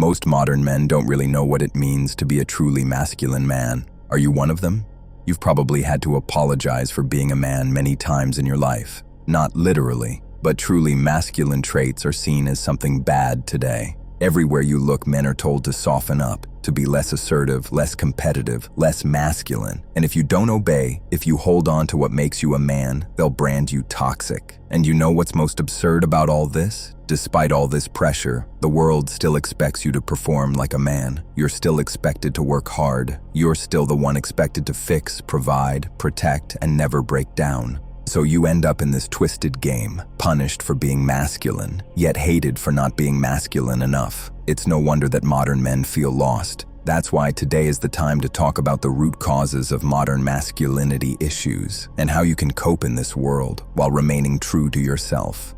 Most modern men don't really know what it means to be a truly masculine man. Are you one of them? You've probably had to apologize for being a man many times in your life. Not literally, but truly masculine traits are seen as something bad today. Everywhere you look, men are told to soften up, to be less assertive, less competitive, less masculine. And if you don't obey, if you hold on to what makes you a man, they'll brand you toxic. And you know what's most absurd about all this? Despite all this pressure, the world still expects you to perform like a man. You're still expected to work hard. You're still the one expected to fix, provide, protect, and never break down. So you end up in this twisted game, punished for being masculine, yet hated for not being masculine enough. It's no wonder that modern men feel lost. That's why today is the time to talk about the root causes of modern masculinity issues and how you can cope in this world while remaining true to yourself.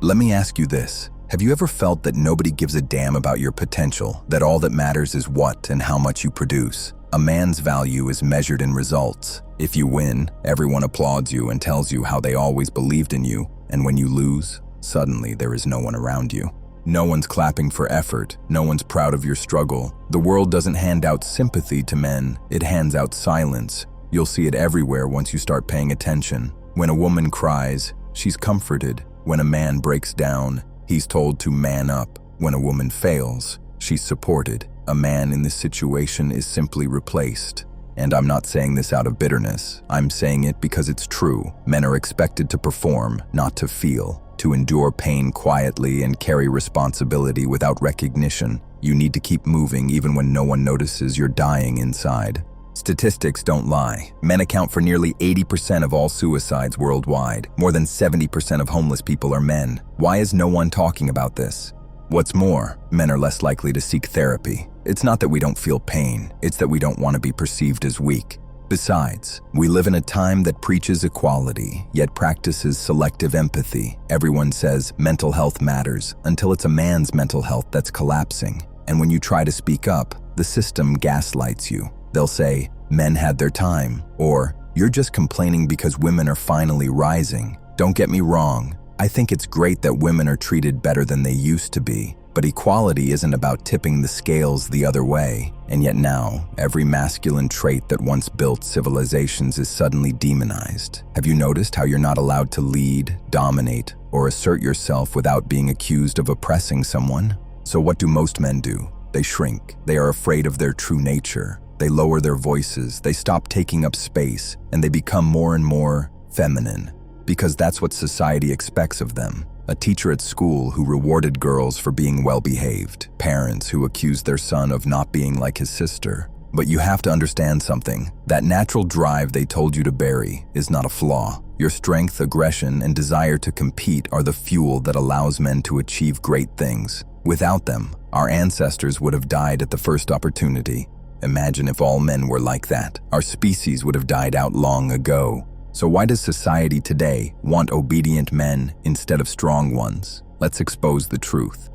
Let me ask you this. Have you ever felt that nobody gives a damn about your potential, that all that matters is what and how much you produce? A man's value is measured in results. If you win, everyone applauds you and tells you how they always believed in you, and when you lose, suddenly there is no one around you. No one's clapping for effort, no one's proud of your struggle. The world doesn't hand out sympathy to men, it hands out silence. You'll see it everywhere once you start paying attention. When a woman cries, she's comforted. When a man breaks down, he's told to man up. When a woman fails, she's supported. A man in this situation is simply replaced. And I'm not saying this out of bitterness. I'm saying it because it's true. Men are expected to perform, not to feel, to endure pain quietly and carry responsibility without recognition. You need to keep moving even when no one notices you're dying inside. Statistics don't lie. Men account for nearly 80% of all suicides worldwide. More than 70% of homeless people are men. Why is no one talking about this? What's more, men are less likely to seek therapy. It's not that we don't feel pain, it's that we don't want to be perceived as weak. Besides, we live in a time that preaches equality, yet practices selective empathy. Everyone says mental health matters until it's a man's mental health that's collapsing. And when you try to speak up, the system gaslights you. They'll say, men had their time, or you're just complaining because women are finally rising. Don't get me wrong, I think it's great that women are treated better than they used to be. But equality isn't about tipping the scales the other way. And yet now, every masculine trait that once built civilizations is suddenly demonized. Have you noticed how you're not allowed to lead, dominate, or assert yourself without being accused of oppressing someone? So what do most men do? They shrink. They are afraid of their true nature. They lower their voices. They stop taking up space, and they become more and more feminine. Because that's what society expects of them. A teacher at school who rewarded girls for being well-behaved, parents who accused their son of not being like his sister. But you have to understand something. That natural drive they told you to bury is not a flaw. Your strength, aggression, and desire to compete are the fuel that allows men to achieve great things. Without them, our ancestors would have died at the first opportunity. Imagine if all men were like that. Our species would have died out long ago. So why does society today want obedient men instead of strong ones? Let's expose the truth.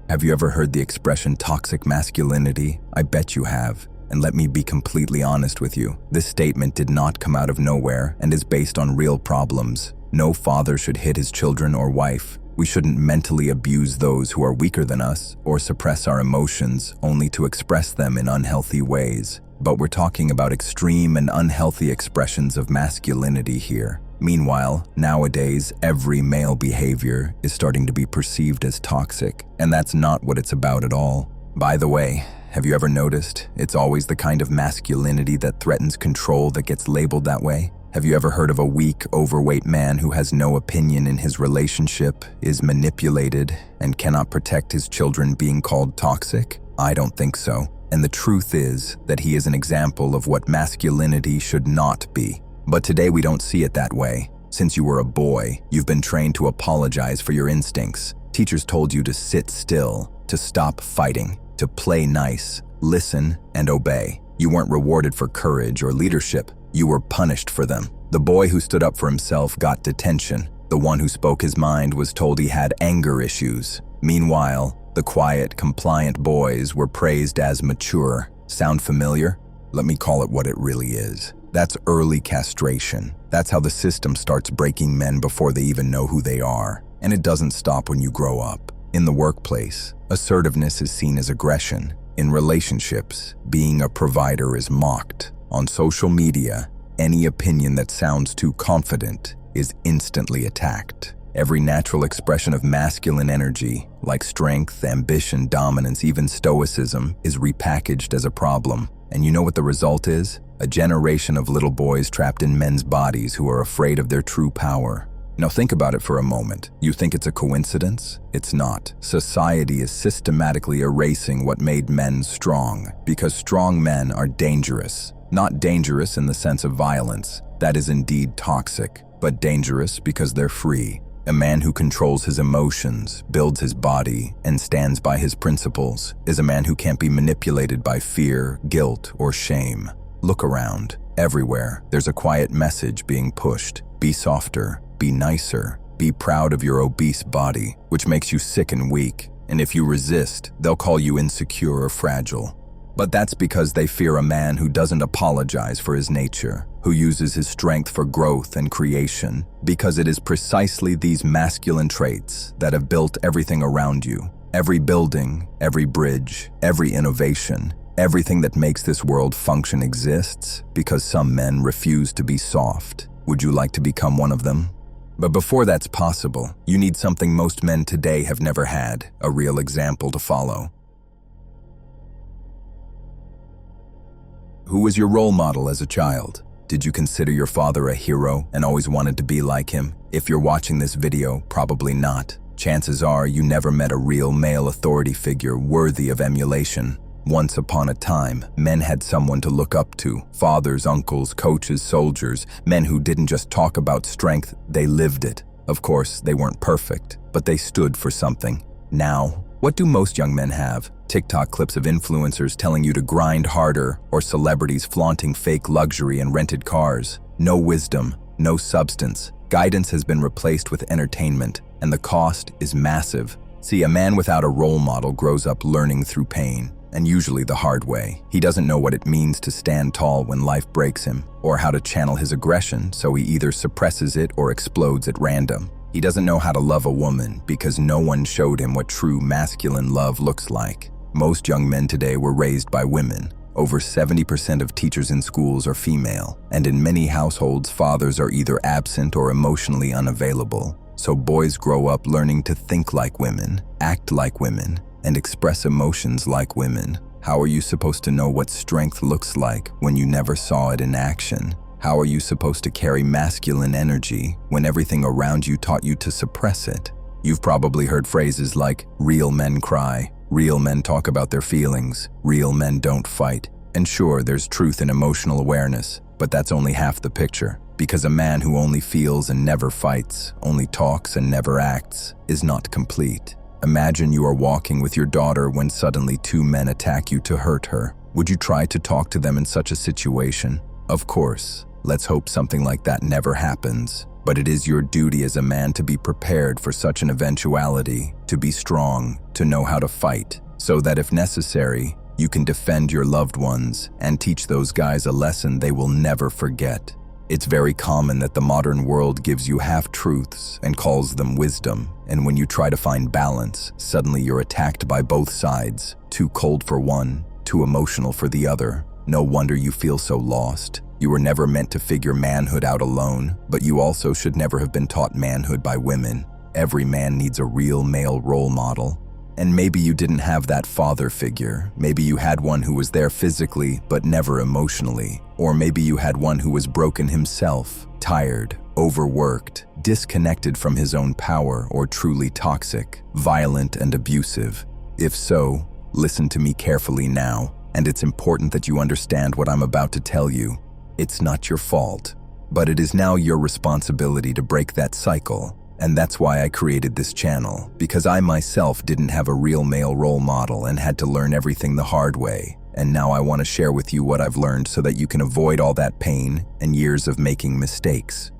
Have you ever heard the expression toxic masculinity? I bet you have. And let me be completely honest with you. This statement did not come out of nowhere and is based on real problems. No father should hit his children or wife. We shouldn't mentally abuse those who are weaker than us or suppress our emotions only to express them in unhealthy ways. But we're talking about extreme and unhealthy expressions of masculinity here. Meanwhile, nowadays, every male behavior is starting to be perceived as toxic, and that's not what it's about at all. By the way, have you ever noticed it's always the kind of masculinity that threatens control that gets labeled that way? Have you ever heard of a weak, overweight man who has no opinion in his relationship, is manipulated, and cannot protect his children being called toxic? I don't think so. And the truth is that he is an example of what masculinity should not be. But today we don't see it that way. Since you were a boy, you've been trained to apologize for your instincts. Teachers told you to sit still, to stop fighting, to play nice, listen, and obey. You weren't rewarded for courage or leadership. You were punished for them. The boy who stood up for himself got detention. The one who spoke his mind was told he had anger issues. Meanwhile, the quiet, compliant boys were praised as mature. Sound familiar? Let me call it what it really is. That's early castration. That's how the system starts breaking men before they even know who they are. And it doesn't stop when you grow up. In the workplace, assertiveness is seen as aggression. In relationships, being a provider is mocked. On social media, any opinion that sounds too confident is instantly attacked. Every natural expression of masculine energy, like strength, ambition, dominance, even stoicism, is repackaged as a problem. And you know what the result is? A generation of little boys trapped in men's bodies who are afraid of their true power. Now think about it for a moment. You think it's a coincidence? It's not. Society is systematically erasing what made men strong, because strong men are dangerous. Not dangerous in the sense of violence. That is indeed toxic, but dangerous because they're free. A man who controls his emotions, builds his body, and stands by his principles is a man who can't be manipulated by fear, guilt, or shame. Look around. Everywhere, there's a quiet message being pushed. Be softer, be nicer, be proud of your obese body, which makes you sick and weak. And if you resist, they'll call you insecure or fragile. But that's because they fear a man who doesn't apologize for his nature, who uses his strength for growth and creation, because it is precisely these masculine traits that have built everything around you. Every building, every bridge, every innovation, everything that makes this world function exists because some men refuse to be soft. Would you like to become one of them? But before that's possible, you need something most men today have never had, a real example to follow. Who was your role model as a child? Did you consider your father a hero and always wanted to be like him? If you're watching this video, probably not. Chances are you never met a real male authority figure worthy of emulation. Once upon a time, men had someone to look up to. Fathers, uncles, coaches, soldiers, men who didn't just talk about strength, they lived it. Of course, they weren't perfect, but they stood for something. Now, what do most young men have? TikTok clips of influencers telling you to grind harder, or celebrities flaunting fake luxury and rented cars. No wisdom, no substance. Guidance has been replaced with entertainment, and the cost is massive. See, a man without a role model grows up learning through pain, and usually the hard way. He doesn't know what it means to stand tall when life breaks him, or how to channel his aggression, so he either suppresses it or explodes at random. He doesn't know how to love a woman because no one showed him what true masculine love looks like. Most young men today were raised by women. Over 70% of teachers in schools are female, and in many households, fathers are either absent or emotionally unavailable. So boys grow up learning to think like women, act like women, and express emotions like women. How are you supposed to know what strength looks like when you never saw it in action? How are you supposed to carry masculine energy when everything around you taught you to suppress it? You've probably heard phrases like, real men cry, real men talk about their feelings, real men don't fight. And sure, there's truth in emotional awareness, but that's only half the picture. Because a man who only feels and never fights, only talks and never acts, is not complete. Imagine you are walking with your daughter when suddenly two men attack you to hurt her. Would you try to talk to them in such a situation? Of course. Let's hope something like that never happens. But it is your duty as a man to be prepared for such an eventuality, to be strong, to know how to fight, so that if necessary, you can defend your loved ones and teach those guys a lesson they will never forget. It's very common that the modern world gives you half-truths and calls them wisdom, and when you try to find balance, suddenly you're attacked by both sides, too cold for one, too emotional for the other. No wonder you feel so lost. You were never meant to figure manhood out alone, but you also should never have been taught manhood by women. Every man needs a real male role model. And maybe you didn't have that father figure. Maybe you had one who was there physically, but never emotionally. Or maybe you had one who was broken himself, tired, overworked, disconnected from his own power, or truly toxic, violent and abusive. If so, listen to me carefully now, and it's important that you understand what I'm about to tell you. It's not your fault, but it is now your responsibility to break that cycle. And that's why I created this channel, because I myself didn't have a real male role model and had to learn everything the hard way. And now I want to share with you what I've learned so that you can avoid all that pain and years of making mistakes.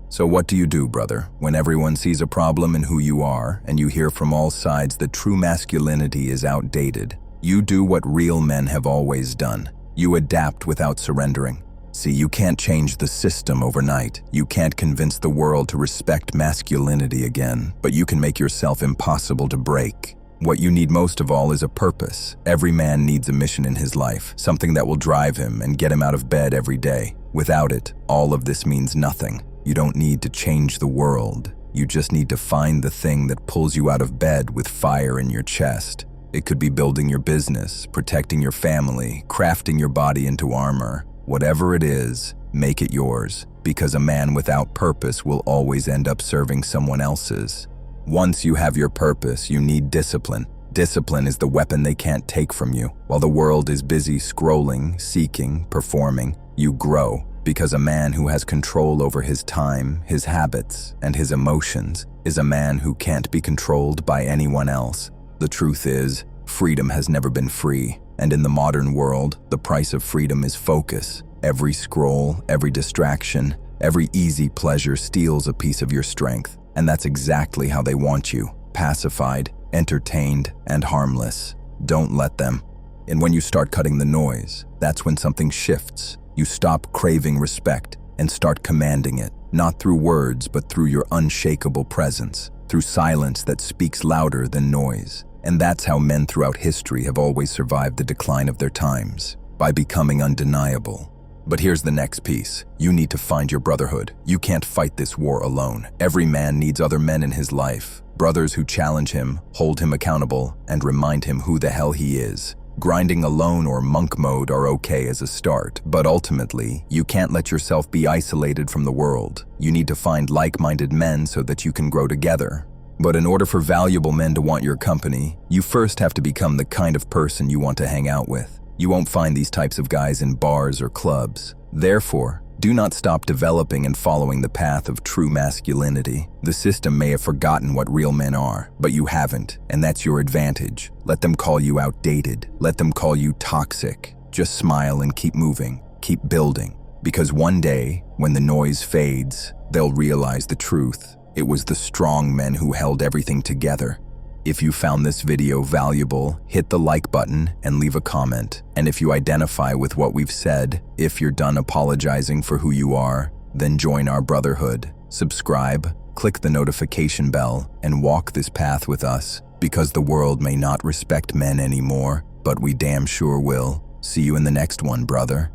So what do you do, brother, when everyone sees a problem in who you are and you hear from all sides that true masculinity is outdated? You do what real men have always done. You adapt without surrendering. See, you can't change the system overnight. You can't convince the world to respect masculinity again, but you can make yourself impossible to break. What you need most of all is a purpose. Every man needs a mission in his life, something that will drive him and get him out of bed every day. Without it, all of this means nothing. You don't need to change the world. You just need to find the thing that pulls you out of bed with fire in your chest. It could be building your business, protecting your family, crafting your body into armor. Whatever it is, make it yours, because a man without purpose will always end up serving someone else's. Once you have your purpose, you need discipline. Discipline is the weapon they can't take from you. While the world is busy scrolling, seeking, performing, you grow, because a man who has control over his time, his habits, and his emotions is a man who can't be controlled by anyone else. The truth is, freedom has never been free, and in the modern world, the price of freedom is focus. Every scroll, every distraction, every easy pleasure steals a piece of your strength, and that's exactly how they want you, pacified, entertained, and harmless. Don't let them. And when you start cutting the noise, that's when something shifts. You stop craving respect and start commanding it, not through words, but through your unshakable presence, through silence that speaks louder than noise. And that's how men throughout history have always survived the decline of their times, by becoming undeniable. But here's the next piece. You need to find your brotherhood. You can't fight this war alone. Every man needs other men in his life, brothers who challenge him, hold him accountable, and remind him who the hell he is. Grinding alone or monk mode are okay as a start, but ultimately, you can't let yourself be isolated from the world. You need to find like-minded men so that you can grow together. But in order for valuable men to want your company, you first have to become the kind of person you want to hang out with. You won't find these types of guys in bars or clubs. Therefore, do not stop developing and following the path of true masculinity. The system may have forgotten what real men are, but you haven't, and that's your advantage. Let them call you outdated. Let them call you toxic. Just smile and keep moving. Keep building. Because one day, when the noise fades, they'll realize the truth. It was the strong men who held everything together. If you found this video valuable, hit the like button and leave a comment. And if you identify with what we've said, if you're done apologizing for who you are, then join our brotherhood. Subscribe, click the notification bell, and walk this path with us, because the world may not respect men anymore, but we damn sure will. See you in the next one, brother.